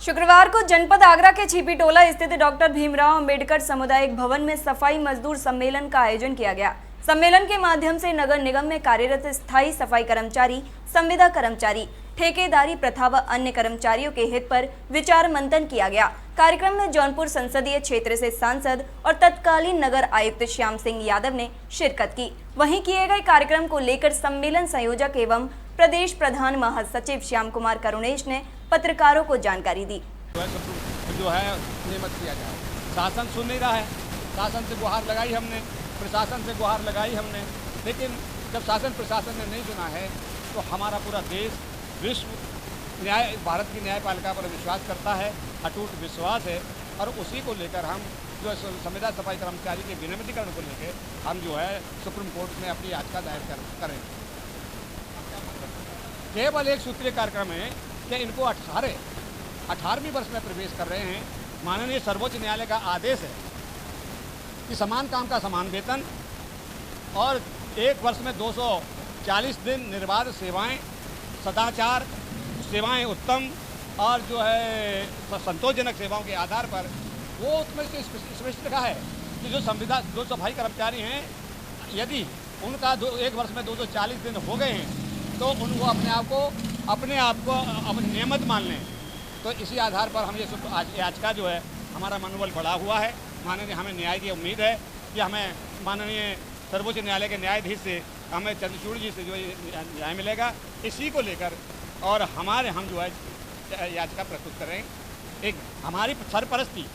शुक्रवार को जनपद आगरा के छिपीटोला स्थित डॉक्टर भीमराव अंबेडकर सामुदायिक भवन में सफाई मजदूर सम्मेलन का आयोजन किया गया। सम्मेलन के माध्यम से नगर निगम में कार्यरत स्थायी सफाई कर्मचारी, संविदा कर्मचारी, ठेकेदारी प्रथा व अन्य कर्मचारियों के हित पर विचार मंथन किया गया। कार्यक्रम में जौनपुर संसदीय क्षेत्र से सांसद और तत्कालीन नगर आयुक्त श्याम सिंह यादव ने शिरकत की। वहीं किए गए कार्यक्रम को लेकर सम्मेलन संयोजक एवं प्रदेश प्रधान महासचिव श्याम कुमार करुणेश ने पत्रकारों को जानकारी दी। जो है नियमित किया जाए। शासन सुन नहीं रहा है। शासन से गुहार लगाई हमने, प्रशासन से गुहार लगाई हमने, लेकिन जब शासन प्रशासन ने नहीं सुना है तो हमारा पूरा देश विश्व न्याय भारत की न्यायपालिका पर विश्वास करता है, अटूट विश्वास है। और उसी को लेकर हम जो संविदा सफाई कर्मचारी के विनियमितीकरण को लेकर हम जो है सुप्रीम कोर्ट में अपनी याचिका दायर करें। केवल एक सूत्रीय कार्यक्रम है कि इनको 18वीं वर्ष में प्रवेश कर रहे हैं। माननीय सर्वोच्च न्यायालय का आदेश है कि समान काम का समान वेतन और एक वर्ष में 240 दिन निर्बाध सेवाएं, सदाचार सेवाएं उत्तम और जो है संतोषजनक सेवाओं के आधार पर वो उसमें से स्पष्ट लिखा है कि जो सफाई कर्मचारी हैं, यदि उनका एक वर्ष में 240 दिन हो गए हैं तो उनको अपने आप को नियमित मान लें। तो इसी आधार पर हम ये याचिका जो है हमारा मनोबल बढ़ा हुआ है। माननीय हमें न्याय की उम्मीद है कि हमें माननीय सर्वोच्च न्यायालय के न्यायाधीश से, हमें चंद्रचूड़ जी से जो न्याय मिलेगा, इसी को लेकर और हम जो है याचिका प्रस्तुत करें। एक हमारी सरपरस्ती,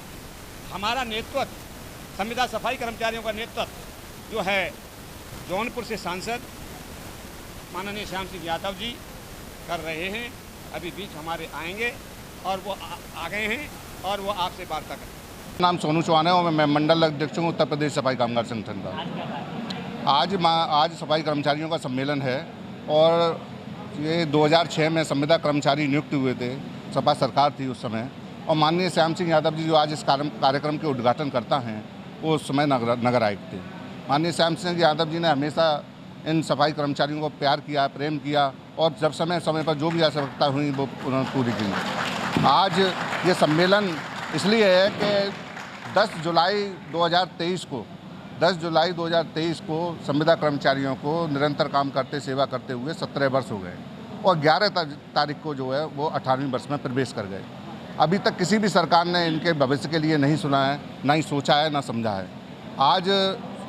हमारा नेतृत्व, संविदा सफाई कर्मचारियों का नेतृत्व जो है जौनपुर से सांसद माननीय श्याम सिंह यादव जी कर रहे हैं। अभी बीच हमारे आएंगे और वो आ गए हैं और वो आपसे वार्ता करें। नाम सोनू चौहान है और मैं मंडल अध्यक्ष हूँ उत्तर प्रदेश सफाई कामगार संगठन का। आज सफाई कर्मचारियों का सम्मेलन है और ये 2006 में संविदा कर्मचारी नियुक्त हुए थे, सपा सरकार थी उस समय, और माननीय श्याम सिंह यादव जी जो आज इस कार्यक्रम के उद्घाटन करता हैं वो उस समय नगर आयुक्त थे। माननीय श्याम सिंह यादव जी ने हमेशा इन सफाई कर्मचारियों को प्यार किया, प्रेम किया और जब समय पर जो भी आवश्यकता हुई वो उन्होंने पूरी की। आज ये सम्मेलन इसलिए है कि 10 जुलाई 2023 को संविदा कर्मचारियों को निरंतर काम करते, सेवा करते हुए 17 वर्ष हो गए और 11 तारीख को जो है वो 18वीं वर्ष में प्रवेश कर गए। अभी तक किसी भी सरकार ने इनके भविष्य के लिए नहीं सुना है, ना ही सोचा है, ना समझा है। आज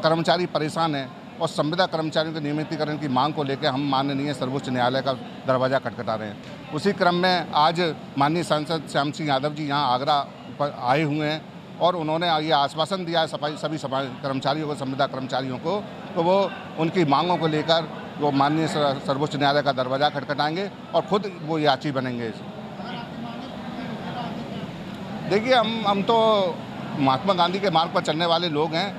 कर्मचारी परेशान है और संविदा कर्मचारियों के नियमितीकरण की मांग को लेकर हम माननीय सर्वोच्च न्यायालय का दरवाज़ा खटखटा रहे हैं। उसी क्रम में आज माननीय सांसद श्याम सिंह यादव जी यहाँ आगरा पर आए हुए हैं और उन्होंने ये आश्वासन दिया है सभी सफाई कर्मचारियों को, संविदा कर्मचारियों को, तो वो उनकी मांगों को लेकर वो माननीय सर्वोच्च न्यायालय का दरवाज़ा खटखटाएंगे और खुद वो याची बनेंगे। देखिए, हम तो महात्मा गांधी के मार्ग पर चलने वाले लोग हैं,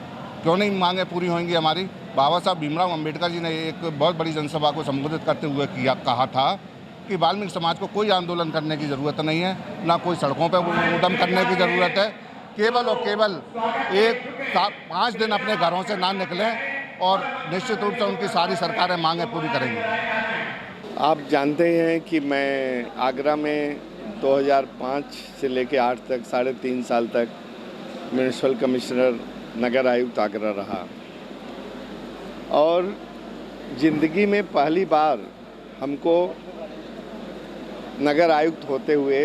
क्यों नहीं मांगें पूरी होंगी हमारी। बाबा साहब भीमराव अंबेडकर जी ने एक बहुत बड़ी जनसभा को संबोधित करते हुए कहा था कि वाल्मीकि समाज को कोई आंदोलन करने की ज़रूरत नहीं है, ना कोई सड़कों पर उद्यम करने की ज़रूरत है। केवल और केवल 5 दिन अपने घरों से ना निकलें और निश्चित रूप से उनकी सारी सरकारें मांगें पूरी करेंगी। आप जानते हैं कि मैं आगरा में 2005 से लेकर 8 तक 3.5 साल तक म्यूनिसिपल कमिश्नर, नगर आयुक्त आगरा रहा और ज़िंदगी में पहली बार हमको नगर आयुक्त होते हुए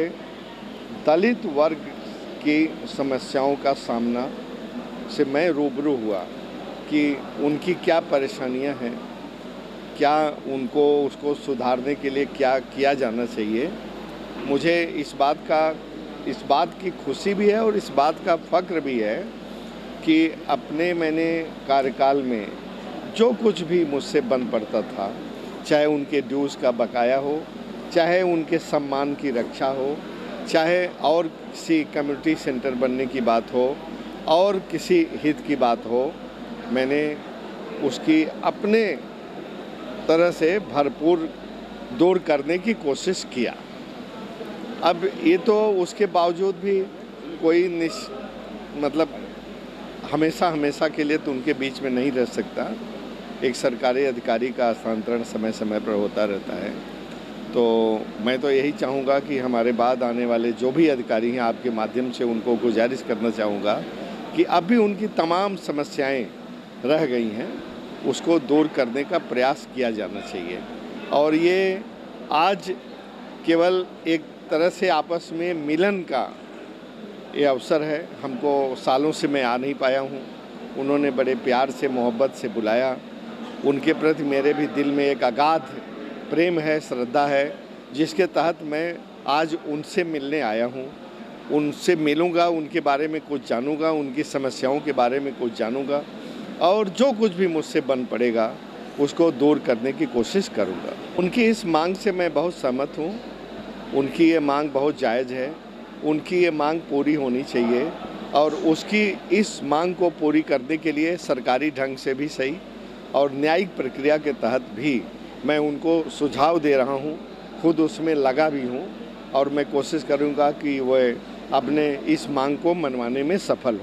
दलित वर्ग की समस्याओं का सामना से मैं रूबरू हुआ कि उनकी क्या परेशानियां हैं, क्या उसको सुधारने के लिए क्या किया जाना चाहिए। मुझे इस बात की खुशी भी है और इस बात का फ़ख्र भी है कि मैंने कार्यकाल में जो कुछ भी मुझसे बन पड़ता था, चाहे उनके ड्यूज़ का बकाया हो, चाहे उनके सम्मान की रक्षा हो, चाहे और किसी कम्युनिटी सेंटर बनने की बात हो और किसी हित की बात हो, मैंने उसकी अपने तरह से भरपूर दूर करने की कोशिश किया। अब ये तो उसके बावजूद भी कोई हमेशा के लिए तो उनके बीच में नहीं रह सकता। एक सरकारी अधिकारी का हस्तांतरण समय समय पर होता रहता है। तो मैं तो यही चाहूँगा कि हमारे बाद आने वाले जो भी अधिकारी हैं, आपके माध्यम से उनको गुजारिश करना चाहूँगा कि अभी उनकी तमाम समस्याएं रह गई हैं, उसको दूर करने का प्रयास किया जाना चाहिए। और ये आज केवल एक तरह से आपस में मिलन का ये अवसर है। हमको सालों से मैं आ नहीं पाया हूँ, उन्होंने बड़े प्यार से मोहब्बत से बुलाया। उनके प्रति मेरे भी दिल में एक अगाध प्रेम है, श्रद्धा है, जिसके तहत मैं आज उनसे मिलने आया हूँ। उनसे मिलूँगा, उनके बारे में कुछ जानूँगा, उनकी समस्याओं के बारे में कुछ जानूँगा और जो कुछ भी मुझसे बन पड़ेगा उसको दूर करने की कोशिश करूँगा। उनकी इस मांग से मैं बहुत सहमत हूँ। उनकी ये मांग बहुत जायज़ है, उनकी ये मांग पूरी होनी चाहिए और उसकी इस मांग को पूरी करने के लिए सरकारी ढंग से भी सही और न्यायिक प्रक्रिया के तहत भी मैं उनको सुझाव दे रहा हूँ, खुद उसमें लगा भी हूँ और मैं कोशिश करूँगा कि वह अपने इस मांग को मनवाने में सफल हो।